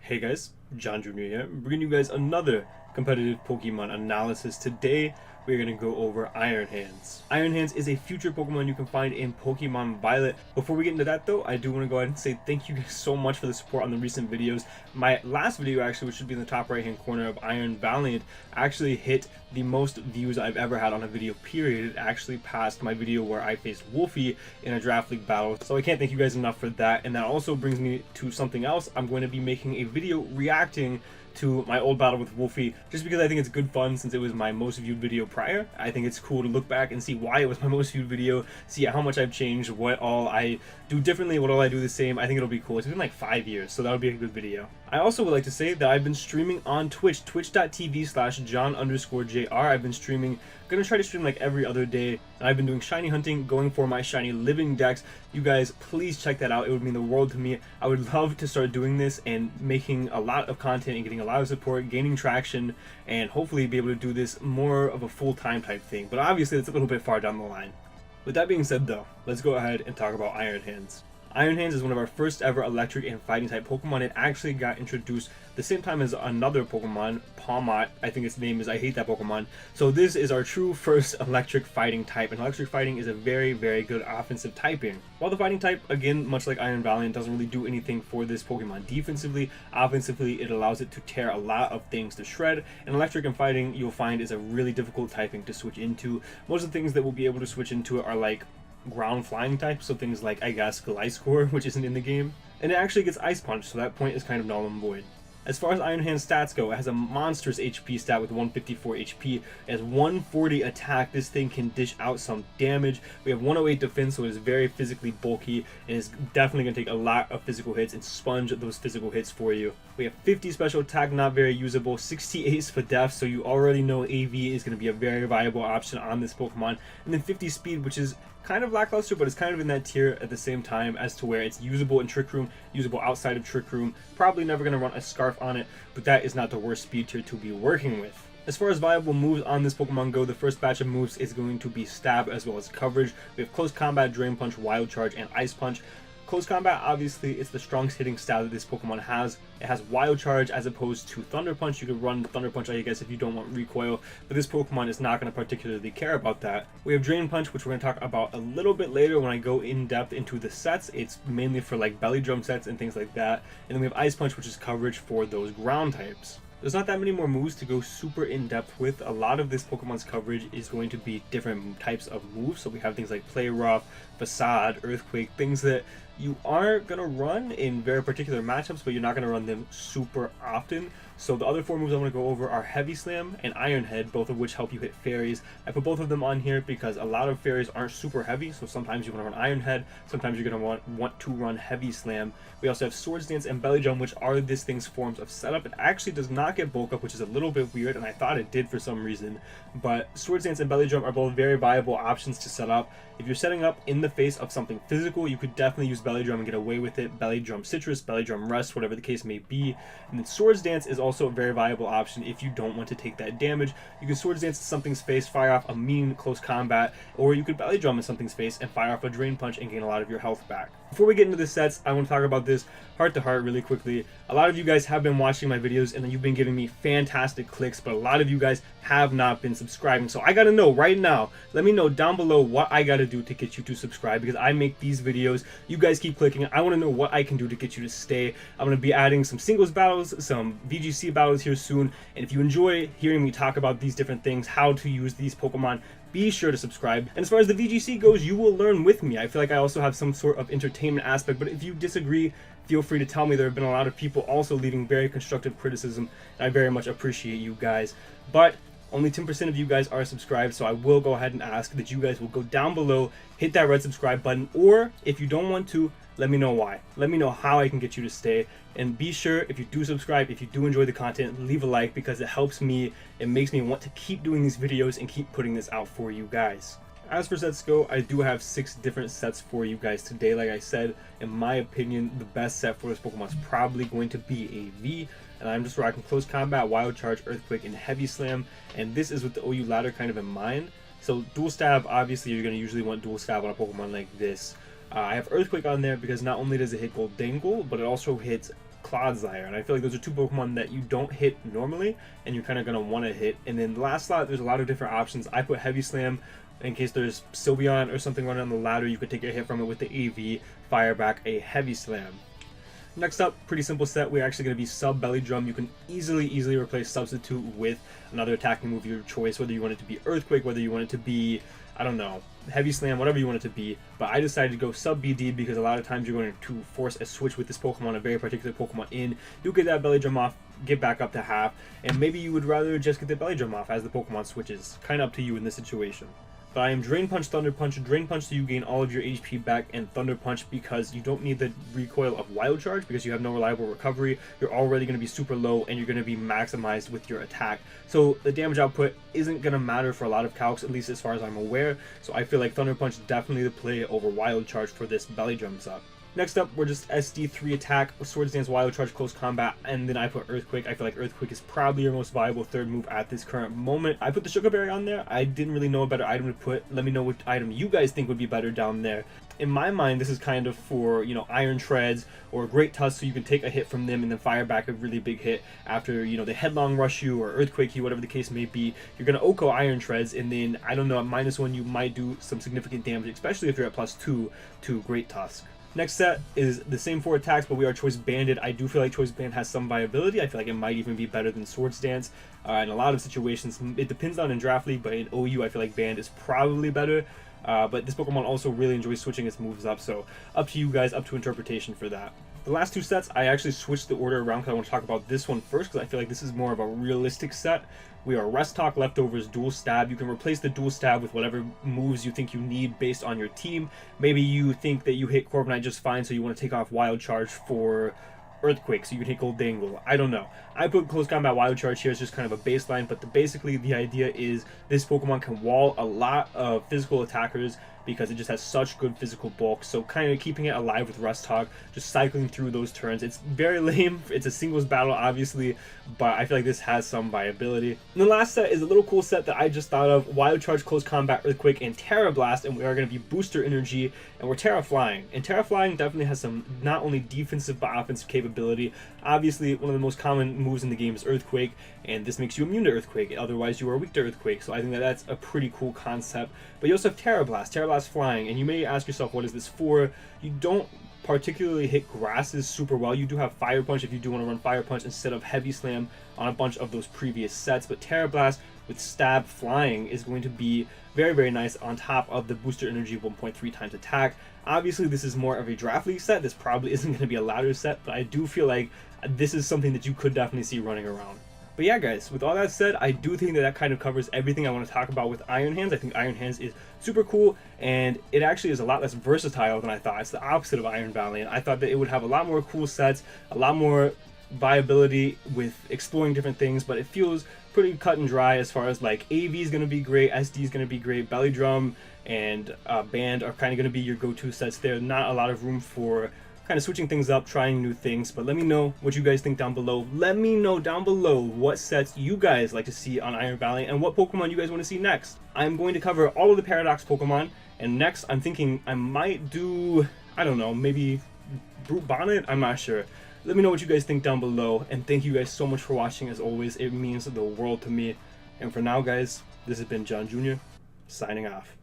Hey guys, John Jr. here, bringing you guys another competitive Pokemon analysis. Today, we're going to go over Iron Hands. Iron Hands is a future Pokemon you can find in Pokemon Violet. Before we get into that though, I do want to go ahead and say thank you guys so much for the support on the recent videos. My last video actually, which should be in the top right hand corner of Iron Valiant, actually hit the most views I've ever had on a video period. It actually passed my video where I faced Wolfie in a draft league battle. So I can't thank you guys enough for that. And that also brings me to something else. I'm going to be making a video reacting to my old battle with Wolfie, just because I think it's good fun since it was my most viewed video prior. I think it's cool to look back and see why it was my most viewed video, see how much I've changed, what all I do differently, what all I do the same. I think it'll be cool. It's been like 5 years, so that'll be a good video. I also would like to say that I've been streaming on Twitch, twitch.tv/John_JR. I've been streaming, gonna try to stream like every other day, and I've been doing shiny hunting, going for my shiny living dex. You guys, please check that out. It would mean the world to me. I would love to start doing this and making a lot of content and getting a lot of support, gaining traction, and hopefully be able to do this more of a full-time type thing. But obviously, that's a little bit far down the line. With that being said though, let's go ahead and talk about Iron Hands. Iron Hands is one of our first ever electric and fighting type Pokemon. It actually got introduced the same time as another Pokemon, Palmot, I think its name is. I hate that Pokemon. So this is our true first electric fighting type, and electric fighting is a very, very good offensive typing. While the fighting type, again, much like Iron Valiant, doesn't really do anything for this Pokemon defensively, offensively it allows it to tear a lot of things to shred, and electric and fighting you'll find is a really difficult typing to switch into. Most of the things that we'll be able to switch into it are like ground flying types, so things like, I guess, Gliscor, which isn't in the game, and it actually gets Ice Punch, so that point is kind of null and void. As far as Iron Hand's stats go, it has a monstrous HP stat with 154 HP. It has 140 attack. This thing can dish out some damage. We have 108 defense, so it is very physically bulky and is definitely going to take a lot of physical hits and sponge those physical hits for you. We have 50 special attack, not very usable, 68 Spadef, so you already know AV is going to be a very viable option on this Pokemon, and then 50 speed, which is kind of lackluster, but it's kind of in that tier at the same time as to where it's usable in Trick Room, usable outside of Trick Room. Probably never going to run a Scarf on it, but that is not the worst speed tier to be working with. As far as viable moves on this Pokemon go, the first batch of moves is going to be Stab as well as Coverage. We have Close Combat, Drain Punch, Wild Charge, and Ice Punch. Close Combat, obviously, it's the strongest hitting style that this Pokemon has. It has Wild Charge as opposed to Thunder Punch. You could run Thunder Punch, I guess, if you don't want recoil, but this Pokemon is not going to particularly care about that. We have Drain Punch, which we're going to talk about a little bit later when I go in depth into the sets. It's mainly for like Belly Drum sets and things like that. And then we have Ice Punch, which is coverage for those ground types. There's not that many more moves to go super in depth with. A lot of this Pokemon's coverage is going to be different types of moves. So we have things like Play Rough, Facade, Earthquake, things that you are going to run in very particular matchups, but you're not going to run them super often. So the other four moves I want to go over are Heavy Slam and Iron Head, both of which help you hit fairies. I put both of them on here because a lot of fairies aren't super heavy, so sometimes you want to run Iron Head, sometimes you're going to want to run Heavy Slam. We also have Swords Dance and Belly Drum, which are this thing's forms of setup. It actually does not get Bulk Up, which is a little bit weird, and I thought it did for some reason. But Swords Dance and Belly Drum are both very viable options to set up. If you're setting up in the face of something physical, you could definitely use Belly Drum and get away with it. Belly Drum Citrus, Belly Drum Rest, whatever the case may be. And then Swords Dance is also a very viable option if you don't want to take that damage. You can Swords Dance to something's face, fire off a mean close combat, or you could Belly Drum in something's face and fire off a Drain Punch and gain a lot of your health back. Before we get into the sets, I want to talk about this heart to heart really quickly. A lot of you guys have been watching my videos and you've been giving me fantastic clicks, but a lot of you guys have not been subscribing. So I gotta know right now, let me know down below what I gotta do to get you to subscribe, because I make these videos, you guys keep clicking. I want to know what I can do to get you to stay. I'm going to be adding some singles battles, some VGC battles here soon, and if you enjoy hearing me talk about these different things, how to use these Pokemon, be sure to subscribe. And as far as the VGC goes, you will learn with me. I feel like I also have some sort of entertainment aspect, but if you disagree, feel free to tell me. There have been a lot of people also leaving very constructive criticism, and I very much appreciate you guys. But only 10% of you guys are subscribed, so I will go ahead and ask that you guys will go down below, hit that red subscribe button, or if you don't want to, let me know why. Let me know how I can get you to stay. And be sure, if you do subscribe, if you do enjoy the content, leave a like, because it helps me. It makes me want to keep doing these videos and keep putting this out for you guys. As for sets go, I do have 6 different sets for you guys today. Like I said, in my opinion, the best set for this Pokemon is probably going to be AV. And I'm just rocking Close Combat, Wild Charge, Earthquake, and Heavy Slam. And this is with the OU ladder kind of in mind. So Dual Stab, obviously you're going to usually want Dual Stab on a Pokemon like this. I have Earthquake on there because not only does it hit Goldangle, but it also hits Clodsire, and I feel like those are two Pokemon that you don't hit normally, and you're kind of going to want to hit. And then the last slot, there's a lot of different options. I put Heavy Slam in case there's Sylveon or something running on the ladder. You could take a hit from it with the AV, fire back a Heavy Slam. Next up, pretty simple set. We're actually going to be Sub Belly Drum. You can easily replace Substitute with another attacking move of your choice, whether you want it to be Earthquake, whether you want it to be, I don't know, Heavy Slam, whatever you want it to be. But I decided to go Sub BD because a lot of times you're going to force a switch with this Pokemon, a very particular Pokemon in. You get that Belly Drum off, get back up to half, and maybe you would rather just get the Belly Drum off as the Pokemon switches. Kind of up to you in this situation. But I am Drain Punch, Thunder Punch. Drain Punch so you gain all of your HP back, and Thunder Punch because you don't need the recoil of Wild Charge because you have no reliable recovery. You're already going to be super low, and you're going to be maximized with your attack. So the damage output isn't going to matter for a lot of calcs, at least as far as I'm aware. So I feel like Thunder Punch definitely the play over Wild Charge for this Belly Drum set. Next up, we're just SD3 attack, Swords Dance, Wild Charge, Close Combat, and then I put Earthquake. I feel like Earthquake is probably your most viable third move at this current moment. I put the Sugar Berry on there. I didn't really know a better item to put. Let me know what item you guys think would be better down there. In my mind, this is kind of for, you know, Iron Treads or Great Tusk, so you can take a hit from them and then fire back a really big hit after, you know, they Headlong Rush you or Earthquake you, whatever the case may be. You're going to Oko Iron Treads, and then, I don't know, at -1 you might do some significant damage, especially if you're at +2 to Great Tusk. Next set is the same 4 attacks, but we are Choice Banded. I do feel like Choice Band has some viability. I feel like it might even be better than Swords Dance in a lot of situations. It depends on in Draft League, but in OU I feel like Band is probably better. But this Pokemon also really enjoys switching its moves up, so up to you guys, up to interpretation for that. The last 2 sets, I actually switched the order around because I want to talk about this one first because I feel like this is more of a realistic set. We are Rest Talk, Leftovers, Dual Stab. You can replace the Dual Stab with whatever moves you think you need based on your team. Maybe you think that you hit Corviknight just fine, so you want to take off Wild Charge for Earthquake, so you can hit Goldangle. I don't know. I put Close Combat Wild Charge here as just kind of a baseline, but basically the idea is this Pokemon can wall a lot of physical attackers because it just has such good physical bulk, so kind of keeping it alive with Rest Talk, just cycling through those turns. It's very lame. It's a singles battle, obviously, but I feel like this has some viability. And the last set is a little cool set that I just thought of. Wild Charge, Close Combat, Earthquake, and Terra Blast, and we are going to be Booster Energy, and we're Terra Flying. And Terra Flying definitely has some not only defensive but offensive capability. Obviously, one of the most common moves in the game is Earthquake, and this makes you immune to Earthquake. Otherwise, you are weak to Earthquake, so I think that that's a pretty cool concept. But you also have Terra Blast. Terra Blast Flying, and you may ask yourself, what is this for? You don't particularly hit grasses super well. You do have Fire Punch if you do want to run Fire Punch instead of Heavy Slam on a bunch of those previous sets, but Terra Blast with Stab Flying is going to be very nice on top of the Booster Energy 1.3 times attack. Obviously, this is more of a Draft League set. This probably isn't going to be a ladder set, but I do feel like this is something that you could definitely see running around. But yeah, guys, with all that said, I do think that that kind of covers everything I want to talk about with Iron Hands. I think Iron Hands is super cool, and it actually is a lot less versatile than I thought. It's the opposite of Iron Valley, and I thought that it would have a lot more cool sets, a lot more viability with exploring different things, but it feels pretty cut and dry as far as like AV is going to be great, SD is going to be great, Belly Drum and Band are kind of going to be your go-to sets there. Not a lot of room for kind of switching things up, trying new things, but let me know what you guys think down below. Let me know down below what sets you guys like to see on Iron Valley and what Pokemon you guys want to see next. I'm going to cover all of the Paradox Pokemon, and next I'm thinking I might do, I don't know, maybe Brute Bonnet? I'm not sure. Let me know what you guys think down below, and thank you guys so much for watching. As always, it means the world to me. And for now, guys, this has been John Jr. signing off.